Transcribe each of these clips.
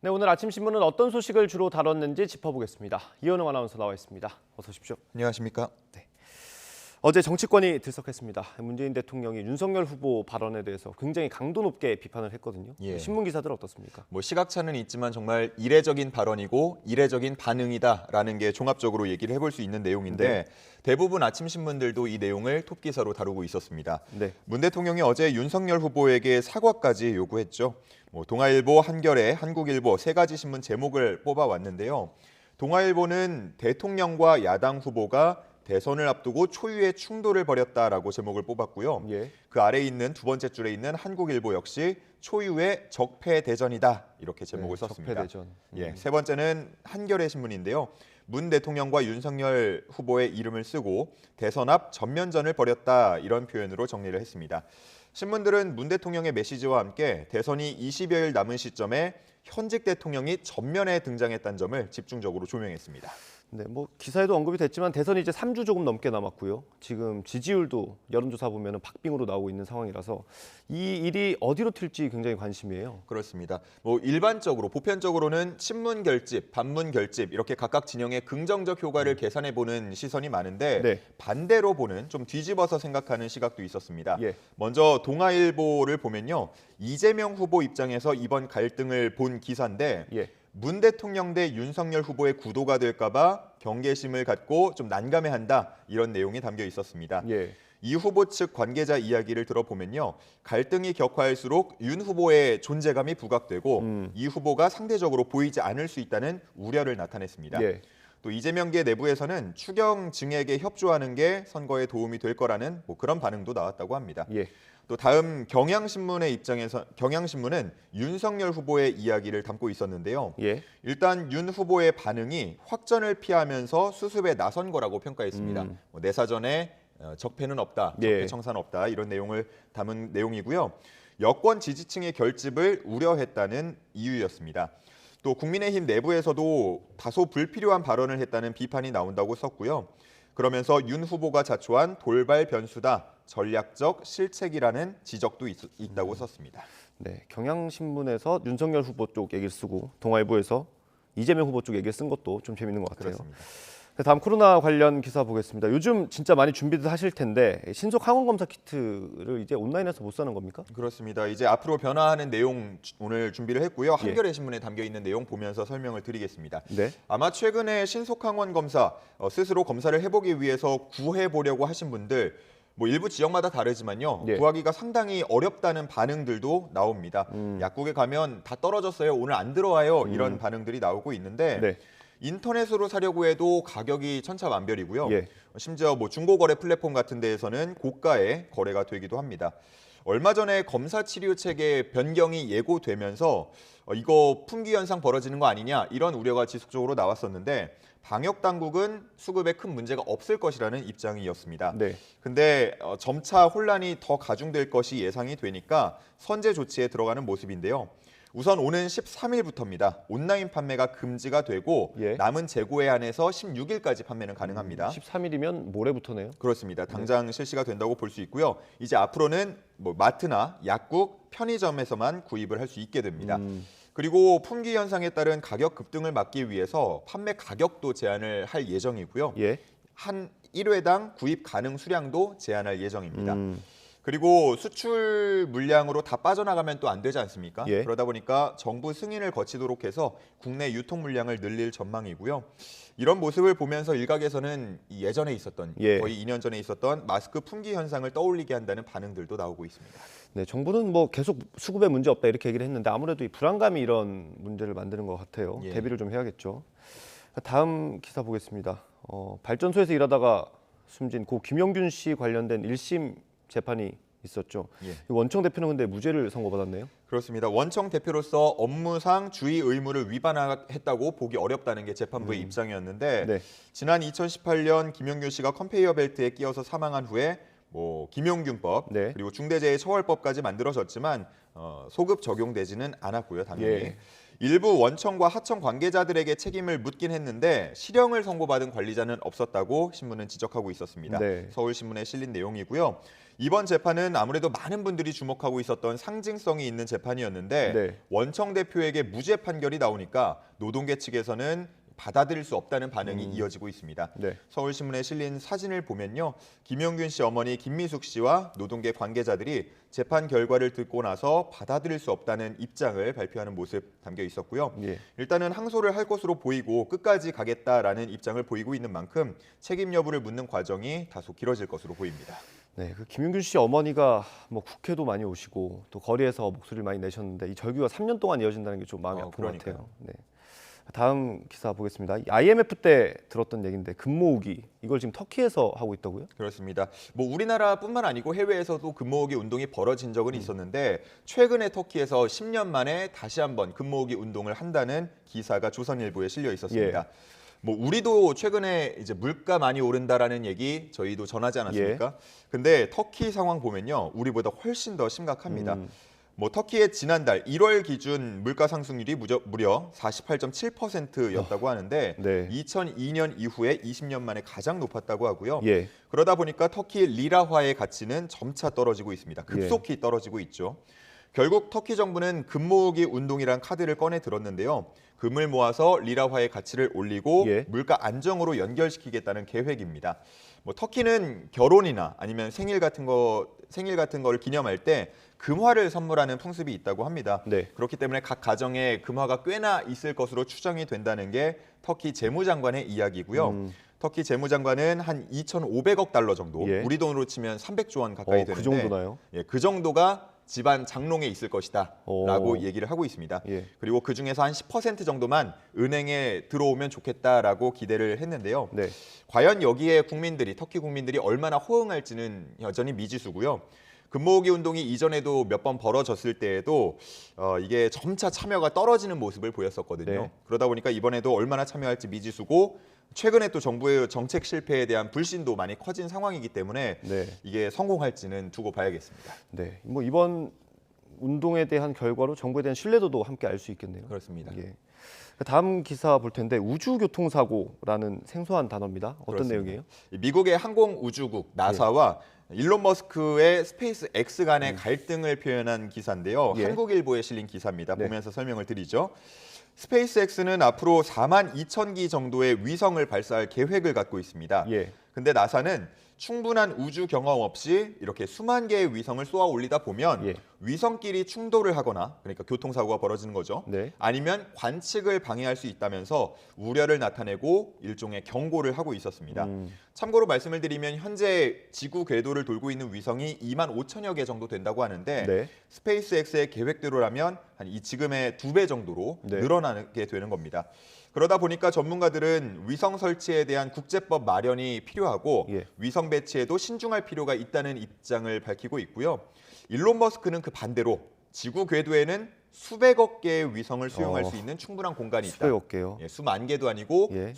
네, 오늘 아침 신문은 어떤 소식을 주로 다뤘는지 짚어보겠습니다. 이현웅 아나운서 나와 있습니다. 어서 오십시오. 안녕하십니까? 네. 어제 정치권이 들썩했습니다. 문재인 대통령이 윤석열 후보 발언에 대해서 굉장히 강도 높게 비판을 했거든요. 예. 신문 기사들 어떻습니까? 시각차는 있지만 정말 이례적인 발언이고 이례적인 반응이다라는 게 종합적으로 얘기를 해볼 수 있는 내용인데 네. 대부분 아침 신문들도 이 내용을 톱기사로 다루고 있었습니다. 네. 문 대통령이 어제 윤석열 후보에게 사과까지 요구했죠. 동아일보, 한겨레, 한국일보 세 가지 신문 제목을 뽑아왔는데요. 동아일보는 대통령과 야당 후보가 대선을 앞두고 초유의 충돌을 벌였다라고 제목을 뽑았고요. 예. 그 아래에 있는 두 번째 줄에 있는 한국일보 역시 초유의 적폐대전이다 이렇게 제목을 네, 썼습니다. 적폐대전. 예, 세 번째는 한겨레 신문인데요. 문 대통령과 윤석열 후보의 이름을 쓰고 대선 앞 전면전을 벌였다 이런 표현으로 정리를 했습니다. 신문들은 문 대통령의 메시지와 함께 대선이 20여일 남은 시점에 현직 대통령이 전면에 등장했다는 점을 집중적으로 조명했습니다. 네, 기사에도 언급이 됐지만 대선이 이제 3주 조금 넘게 남았고요. 지금 지지율도 여론조사 보면 박빙으로 나오고 있는 상황이라서 이 일이 어디로 튈지 굉장히 관심이에요. 그렇습니다. 일반적으로 보편적으로는 친문 결집, 반문 결집 이렇게 각각 진영의 긍정적 효과를 계산해 보는 시선이 많은데 네. 반대로 보는 좀 뒤집어서 생각하는 시각도 있었습니다. 예. 먼저 동아일보를 보면요. 이재명 후보 입장에서 이번 갈등을 본 기사인데 예. 문 대통령 대 윤석열 후보의 구도가 될까봐 경계심을 갖고 좀 난감해한다 이런 내용이 담겨 있었습니다. 예. 이 후보 측 관계자 이야기를 들어보면요. 갈등이 격화할수록 윤 후보의 존재감이 부각되고 이 후보가 상대적으로 보이지 않을 수 있다는 우려를 나타냈습니다. 예. 또 이재명계 내부에서는 추경 증액에 협조하는 게 선거에 도움이 될 거라는 그런 반응도 나왔다고 합니다. 예. 또 다음 경향신문의 입장에서 경향신문은 윤석열 후보의 이야기를 담고 있었는데요. 예. 일단 윤 후보의 반응이 확전을 피하면서 수습에 나선 거라고 평가했습니다. 내 사전에 적폐는 없다, 예. 적폐 청산 없다 이런 내용을 담은 내용이고요. 여권 지지층의 결집을 우려했다는 이유였습니다. 또 국민의힘 내부에서도 다소 불필요한 발언을 했다는 비판이 나온다고 썼고요. 그러면서 윤 후보가 자초한 돌발 변수다, 전략적 실책이라는 지적도 있다고 썼습니다. 네, 경향신문에서 윤석열 후보 쪽 얘기를 쓰고 동아일보에서 이재명 후보 쪽 얘기를 쓴 것도 좀 재밌는 것 같아요. 그렇습니다. 다음 코로나 관련 기사 보겠습니다. 요즘 진짜 많이 준비들 하실 텐데 신속 항원 검사 키트를 이제 온라인에서 못 사는 겁니까? 그렇습니다. 이제 앞으로 변화하는 내용 오늘 준비를 했고요. 한겨레 신문에 담겨 있는 내용 보면서 설명을 드리겠습니다. 네. 아마 최근에 신속 항원 검사 스스로 검사를 해보기 위해서 구해보려고 하신 분들 일부 지역마다 다르지만요. 예. 구하기가 상당히 어렵다는 반응들도 나옵니다. 약국에 가면 다 떨어졌어요. 오늘 안 들어와요. 이런 반응들이 나오고 있는데 네. 인터넷으로 사려고 해도 가격이 천차만별이고요. 예. 심지어 중고거래 플랫폼 같은 데에서는 고가의 거래가 되기도 합니다. 얼마 전에 검사 치료 체계 변경이 예고되면서 이거 품귀 현상 벌어지는 거 아니냐 이런 우려가 지속적으로 나왔었는데 방역 당국은 수급에 큰 문제가 없을 것이라는 입장이었습니다. 네. 근데 점차 혼란이 더 가중될 것이 예상이 되니까 선제 조치에 들어가는 모습인데요. 우선 오는 13일부터입니다. 온라인 판매가 금지가 되고 예. 남은 재고에 한해서 16일까지 판매는 가능합니다. 13일이면 모레부터네요. 그렇습니다. 당장 실시가 된다고 볼 수 있고요. 이제 앞으로는 마트나 약국, 편의점에서만 구입을 할 수 있게 됩니다. 그리고 품귀 현상에 따른 가격 급등을 막기 위해서 판매 가격도 제한을 할 예정이고요. 예. 한 1회당 구입 가능 수량도 제한할 예정입니다. 그리고 수출 물량으로 다 빠져나가면 또 안 되지 않습니까? 예. 그러다 보니까 정부 승인을 거치도록 해서 국내 유통 물량을 늘릴 전망이고요. 이런 모습을 보면서 일각에서는 예전에 있었던 예. 거의 2년 전에 있었던 마스크 품귀 현상을 떠올리게 한다는 반응들도 나오고 있습니다. 네, 정부는 계속 수급에 문제 없다 이렇게 얘기를 했는데 아무래도 이 불안감이 이런 문제를 만드는 것 같아요. 예. 대비를 좀 해야겠죠. 다음 기사 보겠습니다. 발전소에서 일하다가 숨진 고 김영균 씨 관련된 1심 재판이 있었죠. 예. 원청 대표는 근데 무죄를 선고받았네요. 그렇습니다. 원청 대표로서 업무상 주의 의무를 위반했다고 보기 어렵다는 게 재판부의 입장이었는데 네. 지난 2018년 김용균 씨가 컨베이어 벨트에 끼어서 사망한 후에 김용균법 네. 그리고 중대재해처벌법까지 만들어졌지만 소급 적용되지는 않았고요. 당연히. 예. 일부 원청과 하청 관계자들에게 책임을 묻긴 했는데 실형을 선고받은 관리자는 없었다고 신문은 지적하고 있었습니다. 네. 서울신문에 실린 내용이고요. 이번 재판은 아무래도 많은 분들이 주목하고 있었던 상징성이 있는 재판이었는데 네. 원청 대표에게 무죄 판결이 나오니까 노동계 측에서는 받아들일 수 없다는 반응이 이어지고 있습니다. 네. 서울신문에 실린 사진을 보면요. 김용균 씨 어머니 김미숙 씨와 노동계 관계자들이 재판 결과를 듣고 나서 받아들일 수 없다는 입장을 발표하는 모습 담겨 있었고요. 예. 일단은 항소를 할 것으로 보이고 끝까지 가겠다라는 입장을 보이고 있는 만큼 책임 여부를 묻는 과정이 다소 길어질 것으로 보입니다. 네, 그 김용균 씨 어머니가 뭐 국회도 많이 오시고 또 거리에서 목소리를 많이 내셨는데 이 절규가 3년 동안 이어진다는 게 좀 마음이 아픈 것 그러니까요. 같아요. 네. 다음 기사 보겠습니다. IMF 때 들었던 얘기인데 금모으기 이걸 지금 터키에서 하고 있다고요? 그렇습니다. 뭐 우리나라뿐만 아니고 해외에서도 금모으기 운동이 벌어진 적은 있었는데 최근에 터키에서 10년 만에 다시 한번 금모으기 운동을 한다는 기사가 조선일보에 실려 있었습니다. 뭐 우리도 최근에 이제 물가 많이 오른다라는 얘기 저희도 전하지 않았습니까? 근데 터키 상황 보면요. 우리보다 훨씬 더 심각합니다. 뭐 터키의 지난달 1월 기준 물가 상승률이 무려 48.7%였다고 하는데 네. 2002년 이후에 20년 만에 가장 높았다고 하고요. 예. 그러다 보니까 터키 리라화의 가치는 점차 떨어지고 있습니다. 급속히 떨어지고 있죠. 결국 터키 정부는 금 모으기 운동이란 카드를 꺼내 들었는데요. 금을 모아서 리라화의 가치를 올리고 예. 물가 안정으로 연결시키겠다는 계획입니다. 뭐 터키는 결혼이나 아니면 생일 같은 거를 기념할 때 금화를 선물하는 풍습이 있다고 합니다. 네. 그렇기 때문에 각 가정에 금화가 꽤나 있을 것으로 추정이 된다는 게 터키 재무장관의 이야기고요. 터키 재무장관은 한 2,500억 달러 정도, 예. 우리 돈으로 치면 300조 원 가까이 되는데 그 정도나요? 예, 그 정도가 집안 장롱에 있을 것이다라고 얘기를 하고 있습니다. 예. 그리고 그 중에서 한 10% 정도만 은행에 들어오면 좋겠다라고 기대를 했는데요. 네. 과연 여기에 터키 국민들이 얼마나 호응할지는 여전히 미지수고요. 금모으기 운동이 이전에도 몇 번 벌어졌을 때에도 이게 점차 참여가 떨어지는 모습을 보였었거든요. 네. 그러다 보니까 이번에도 얼마나 참여할지 미지수고 최근에 또 정부의 정책 실패에 대한 불신도 많이 커진 상황이기 때문에 네. 이게 성공할지는 두고 봐야겠습니다. 네. 뭐 이번 운동에 대한 결과로 정부에 대한 신뢰도도 함께 알 수 있겠네요. 그렇습니다. 예. 다음 기사 볼 텐데 우주교통사고라는 생소한 단어입니다. 어떤 그렇습니다. 내용이에요? 미국의 항공우주국 나사와 일론 머스크의 스페이스 X 간의 갈등을 표현한 기사인데요. 예. 한국일보에 실린 기사입니다. 네. 보면서 설명을 드리죠. 스페이스 X는 앞으로 4만 2천 기 정도의 위성을 발사할 계획을 갖고 있습니다. 예. 근데 나사는 충분한 우주 경험 없이 이렇게 수만 개의 위성을 쏘아 올리다 보면 예. 위성끼리 충돌을 하거나 그러니까 교통사고가 벌어지는 거죠. 네. 아니면 관측을 방해할 수 있다면서 우려를 나타내고 일종의 경고를 하고 있었습니다. 참고로 말씀을 드리면 현재 지구 궤도를 돌고 있는 위성이 2만 5천여 개 정도 된다고 하는데 네. 스페이스X의 계획대로라면 한 이 지금의 2배 정도로 네. 늘어나게 되는 겁니다. 그러다 보니까 전문가들은 위성 설치에 대한 국제법 마련이 필요하고 예. 위성 배치에도 신중할 필요가 있다는 입장을 밝히고 있고요. 일론 머스크는 그 반대로 지구 궤도에는 수백억 개의 위성을 수용할 수 있는 충분한 공간이 있다. 수백억 개요. 예, 수만 개도 아니고 예.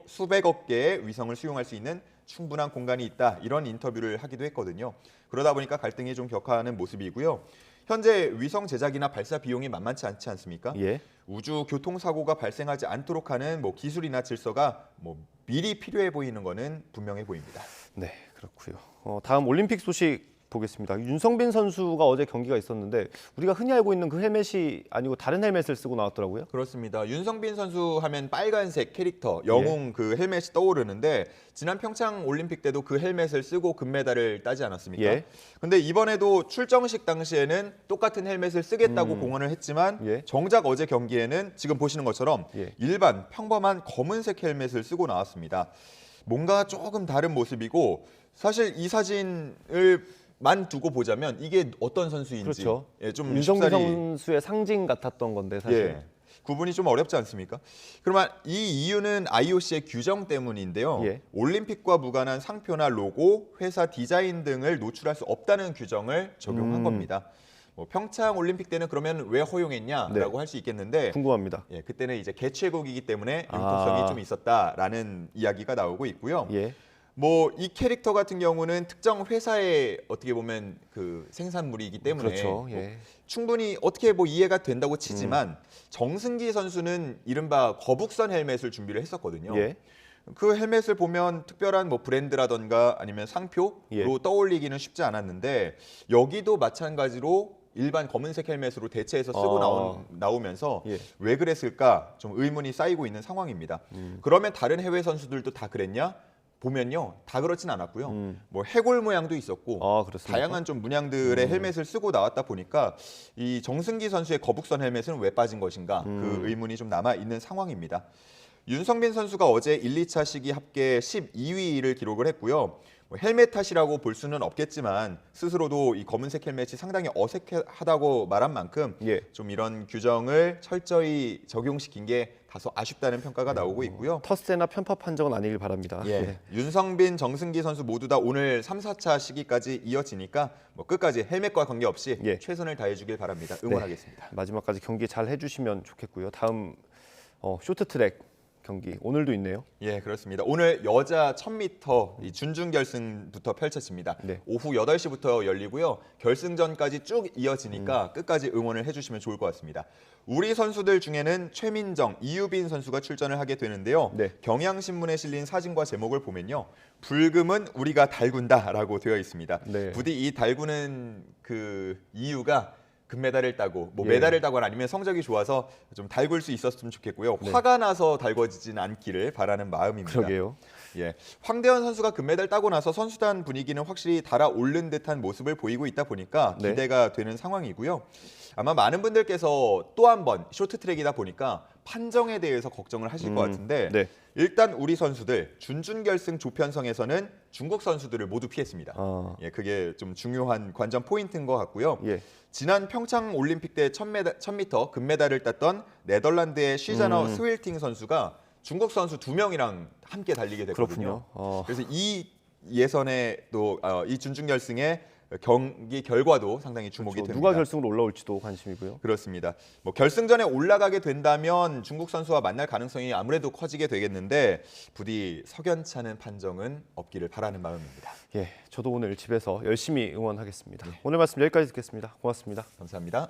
수백억 개의 위성을 수용할 수 있는 충분한 공간이 있다. 이런 인터뷰를 하기도 했거든요. 그러다 보니까 갈등이 좀 격화하는 모습이고요. 현재 위성 제작이나 발사 비용이 만만치 않지 않습니까? 예. 우주 교통사고가 발생하지 않도록 하는 뭐 기술이나 질서가 뭐 미리 필요해 보이는 거는 분명해 보입니다. 네, 그렇고요. 다음 올림픽 소식 보겠습니다. 윤성빈 선수가 어제 경기가 있었는데 우리가 흔히 알고 있는 그 헬멧이 아니고 다른 헬멧을 쓰고 나왔더라고요. 그렇습니다. 윤성빈 선수 하면 빨간색 캐릭터, 영웅 그 헬멧이 떠오르는데 지난 평창 올림픽 때도 그 헬멧을 쓰고 금메달을 따지 않았습니까? 예. 근데 이번에도 출정식 당시에는 똑같은 헬멧을 쓰겠다고 공언을 했지만 예. 정작 어제 경기에는 지금 보시는 것처럼 예. 일반 평범한 검은색 헬멧을 쓰고 나왔습니다. 뭔가 조금 다른 모습이고 사실 이 사진을 만 두고 보자면 이게 어떤 선수인지 그렇죠. 예, 좀 윤성빈 쉽사리 선수의 상징 같았던 건데 사실. 예, 구분이 좀 어렵지 않습니까? 그러면 이 이유는 IOC의 규정 때문인데요. 예. 올림픽과 무관한 상표나 로고, 회사 디자인 등을 노출할 수 없다는 규정을 적용한 겁니다. 뭐 평창 올림픽 때는 그러면 왜 허용했냐라고 네. 할 수 있겠는데 궁금합니다. 예, 그때는 이제 개최국이기 때문에 융통성이 좀 있었다라는 이야기가 나오고 있고요. 예. 뭐 이 캐릭터 같은 경우는 특정 회사의 어떻게 보면 그 생산물이기 때문에 그렇죠. 뭐 예. 충분히 어떻게 뭐 이해가 된다고 치지만 정승기 선수는 이른바 거북선 헬멧을 준비를 했었거든요. 예. 그 헬멧을 보면 특별한 뭐 브랜드라던가 아니면 상표로 예. 떠올리기는 쉽지 않았는데 여기도 마찬가지로 일반 검은색 헬멧으로 대체해서 쓰고 나오면서 예. 왜 그랬을까 좀 의문이 쌓이고 있는 상황입니다. 그러면 다른 해외 선수들도 다 그랬냐? 보면요 다 그렇진 않았고요. 뭐 해골 모양도 있었고 아, 그렇습니까? 다양한 좀 문양들의 헬멧을 쓰고 나왔다 보니까 이 정승기 선수의 거북선 헬멧은 왜 빠진 것인가 그 의문이 좀 남아 있는 상황입니다. 윤성빈 선수가 어제 1, 2차 시기 합계 12위를 기록을 했고요. 뭐 헬멧 탓이라고 볼 수는 없겠지만 스스로도 이 검은색 헬멧이 상당히 어색하다고 말한 만큼 예. 좀 이런 규정을 철저히 적용시킨 게 다소 아쉽다는 평가가 나오고 있고요. 텃세나 편파 판정은 아니길 바랍니다. 예. 윤성빈, 정승기 선수 모두 다 오늘 3, 4차 시기까지 이어지니까 뭐 끝까지 헬멧과 관계없이 예. 최선을 다해주길 바랍니다. 응원하겠습니다. 마지막까지 경기 잘 해주시면 좋겠고요. 다음 쇼트트랙 경기 오늘도 있네요. 예, 그렇습니다. 오늘 여자 1000m 이 준중 결승부터 펼쳐집니다. 네. 오후 8시부터 열리고요. 결승전까지 쭉 이어지니까 끝까지 응원을 해주시면 좋을 것 같습니다. 우리 선수들 중에는 최민정, 이유빈 선수가 출전을 하게 되는데요. 네. 경향신문에 실린 사진과 제목을 보면요. 불금은 우리가 달군다라고 되어 있습니다. 네. 부디 이 달구는 그 이유가 금메달을 따고 뭐 예. 메달을 따거나 아니면 성적이 좋아서 좀 달굴 수 있었으면 좋겠고요. 네. 화가 나서 달궈지지는 않기를 바라는 마음입니다. 그러게요. 예, 황대현 선수가 금메달 따고 나서 선수단 분위기는 확실히 달아오른 듯한 모습을 보이고 있다 보니까 네. 기대가 되는 상황이고요. 아마 많은 분들께서 또 한 번 쇼트트랙이다 보니까 판정에 대해서 걱정을 하실 것 같은데 네. 일단 우리 선수들 준준결승 조편성에서는 중국 선수들을 모두 피했습니다. 아. 예, 그게 좀 중요한 관전 포인트인 것 같고요. 예. 지난 평창 올림픽 때 1000m 금메달을 땄던 네덜란드의 쉬자너 스윌팅 선수가 중국 선수 2명이랑 함께 달리게 됐거든요. 그렇군요. 그래서 이 예선에 또 이 준중결승의 경기 결과도 상당히 주목이 그렇죠. 됩니다. 누가 결승으로 올라올지도 관심이고요. 그렇습니다. 뭐 결승전에 올라가게 된다면 중국 선수와 만날 가능성이 아무래도 커지게 되겠는데 부디 석연찮은 판정은 없기를 바라는 마음입니다. 예, 저도 오늘 집에서 열심히 응원하겠습니다. 오늘 말씀 여기까지 듣겠습니다. 고맙습니다. 감사합니다.